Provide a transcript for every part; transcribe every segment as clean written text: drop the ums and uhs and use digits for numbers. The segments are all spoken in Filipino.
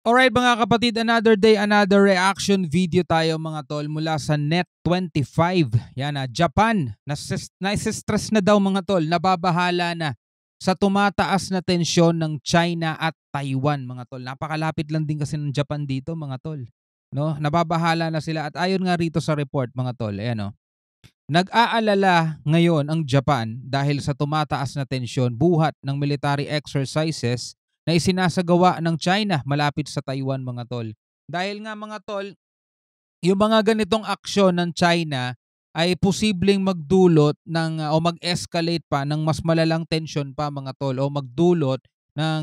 Alright mga kapatid, another day, another reaction video tayo mga tol mula sa Net25. Yan na, Japan, nasistress na daw mga tol, nababahala na sa tumataas na tensyon ng China at Taiwan mga tol. Napakalapit lang din kasi ng Japan dito mga tol. No? Nababahala na sila at ayon nga rito sa report mga tol, ayan o. Nag-aalala ngayon ang Japan dahil sa tumataas na tensyon buhat ng military exercises na isinasagawa ng China malapit sa Taiwan mga tol. Dahil nga mga tol, yung mga ganitong aksyon ng China ay posibleng magdulot ng o mag-escalate pa ng mas malalang tensyon pa mga tol o magdulot ng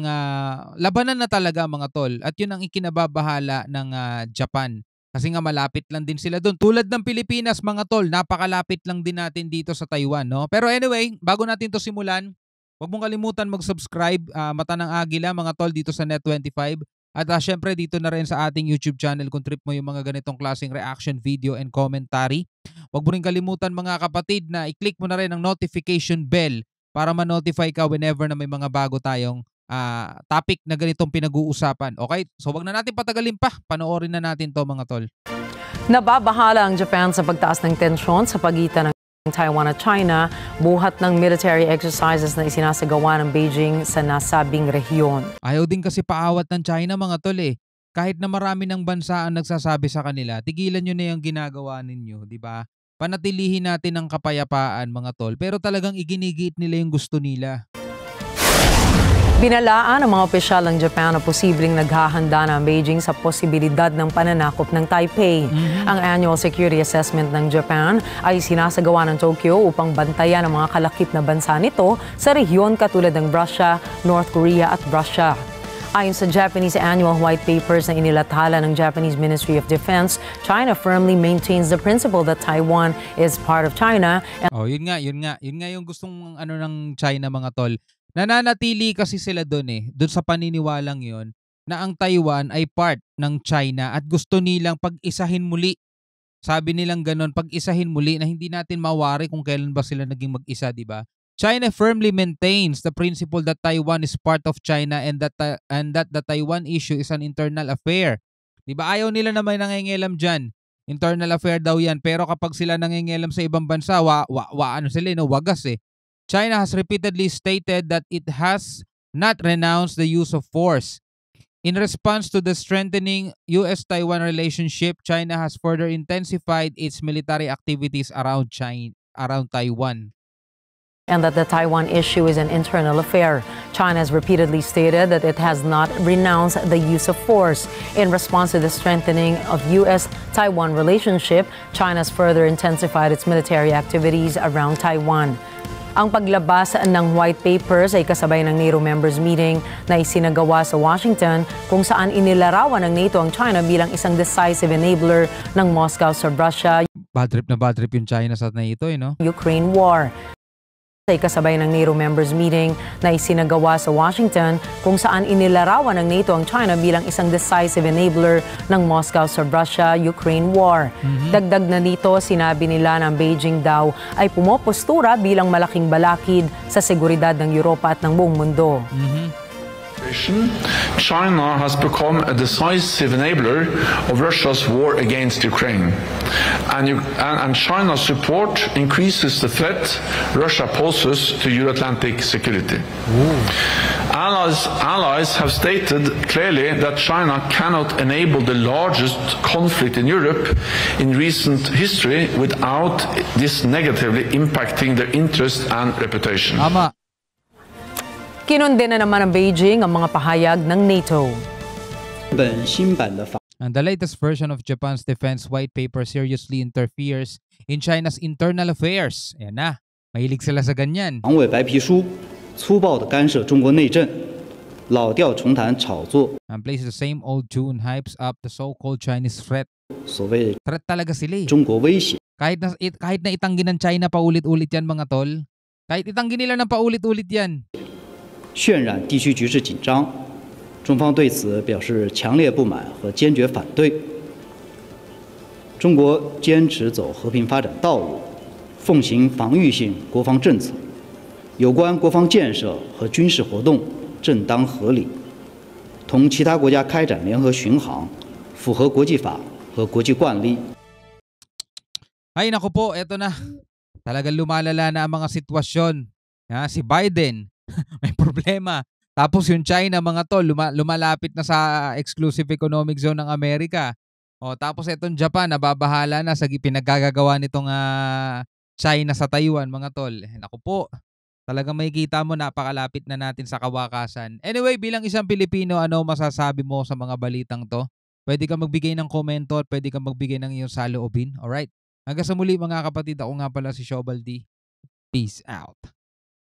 labanan na talaga mga tol. At yun ang ikinababahala ng Japan. Kasi nga malapit lang din sila doon. Tulad ng Pilipinas mga tol, napakalapit lang din natin dito sa Taiwan. No? Pero anyway, bago natin to simulan, huwag mong kalimutan mag-subscribe, Mata ng Agila mga tol dito sa Net25. At syempre dito na rin sa ating YouTube channel kung trip mo yung mga ganitong klaseng reaction video and commentary. Huwag mo rin kalimutan mga kapatid na i-click mo na rin ang notification bell para ma-notify ka whenever na may mga bago tayong topic na ganitong pinag-uusapan. Okay? So wag na natin patagalin pa. Panoorin na natin to mga tol. Nababahala ang Japan sa pagtaas ng tensyon sa pagitan ng Taiwan at China buhat ng military exercises na isinasagawa ng Beijing sa nasabing rehiyon. Ayaw din kasi paawat ng China mga tol eh. Kahit na marami ng bansa ang nagsasabi sa kanila, tigilan nyo na yung ginagawa ninyo, di ba? Panatilihin natin ang kapayapaan mga tol, pero talagang iginigiit nila yung gusto nila. Binalaan ng mga opisyal ng Japan na posibleng naghahanda na ang Beijing sa posibilidad ng pananakop ng Taipei. Ang annual security assessment ng Japan ay sinasagawa ng Tokyo upang bantayan ang mga kalakip na bansa nito sa rehiyon katulad ng Russia, North Korea at Russia. Ayon sa Japanese annual white papers na inilathala ng Japanese Ministry of Defense, China firmly maintains the principle that Taiwan is part of China. Yun nga yung gustong ng China mga tol. Nananatili kasi sila doon sa paniniwalang yon na ang Taiwan ay part ng China at gusto nilang pag-isahin muli. Sabi nilang ganon, pag-isahin muli na hindi natin mawari kung kailan ba sila naging mag-isa, di ba? China firmly maintains the principle that Taiwan is part of China and that the Taiwan issue is an internal affair. Di ba? Ayaw nila na may nangingialam dyan. Internal affair daw yan. Pero kapag sila nangingialam sa ibang bansa, wagas eh. China has repeatedly stated that it has not renounced the use of force. In response to the strengthening U.S.-Taiwan relationship, China has further intensified its military activities around Taiwan. And that the Taiwan issue is an internal affair. China has repeatedly stated that it has not renounced the use of force. In response to the strengthening of U.S.-Taiwan relationship, China has further intensified its military activities around Taiwan. Ang paglabas ng white papers ay kasabay ng NATO members meeting na isinagawa sa Washington kung saan inilarawan ng NATO ang China bilang isang decisive enabler ng Moscow sa Russia. Bad trip yung China sa NATO no? Ukraine war. Ay kasabay ng NATO members meeting na isinagawa sa Washington kung saan inilarawan ng NATO ang China bilang isang decisive enabler ng Moscow sa Russia-Ukraine war. Dagdag na dito, sinabi nila ng Beijing daw ay pumopostura bilang malaking balakid sa seguridad ng Europa at ng buong mundo. China has become a decisive enabler of Russia's war against Ukraine. And China's support increases the threat Russia poses to Euro-Atlantic security. Allies have stated clearly that China cannot enable the largest conflict in Europe in recent history without this negatively impacting their interest and reputation. Kinondena naman ng Beijing ang mga pahayag ng NATO. And the latest version of Japan's defense white paper seriously interferes in China's internal affairs. Ayan na, mahilig sila sa ganyan. And plays the same old tune, hypes up the so-called Chinese threat. Threat talaga sila eh. Kahit na itanggi ng China paulit-ulit yan mga tol. Kahit itanggi nila ng paulit-ulit yan. 渲染地区局势紧张，中方对此表示强烈不满和坚决反对。中国坚持走和平发展道路，奉行防御性国防政策，有关国防建设和军事活动正当合理，同同其他国家开展联合巡航，符合国际法和国际惯例。 Ay naku po, eto na. Talagang lumalala na ang mga sitwasyon. Si Biden, may problema. Tapos yung China, mga tol, lumalapit na sa exclusive economic zone ng Amerika. Tapos etong Japan, nababahala na sa pinaggagawa nitong China sa Taiwan, mga tol. Naku po, talagang makikita mo napakalapit na natin sa kawakasan. Anyway, bilang isang Pilipino, ano masasabi mo sa mga balitang to? Pwede kang magbigay ng komento at pwede kang magbigay ng iyong saloobin. Alright? Hanggang sa muli mga kapatid, ako nga pala si Shobal D. Peace out.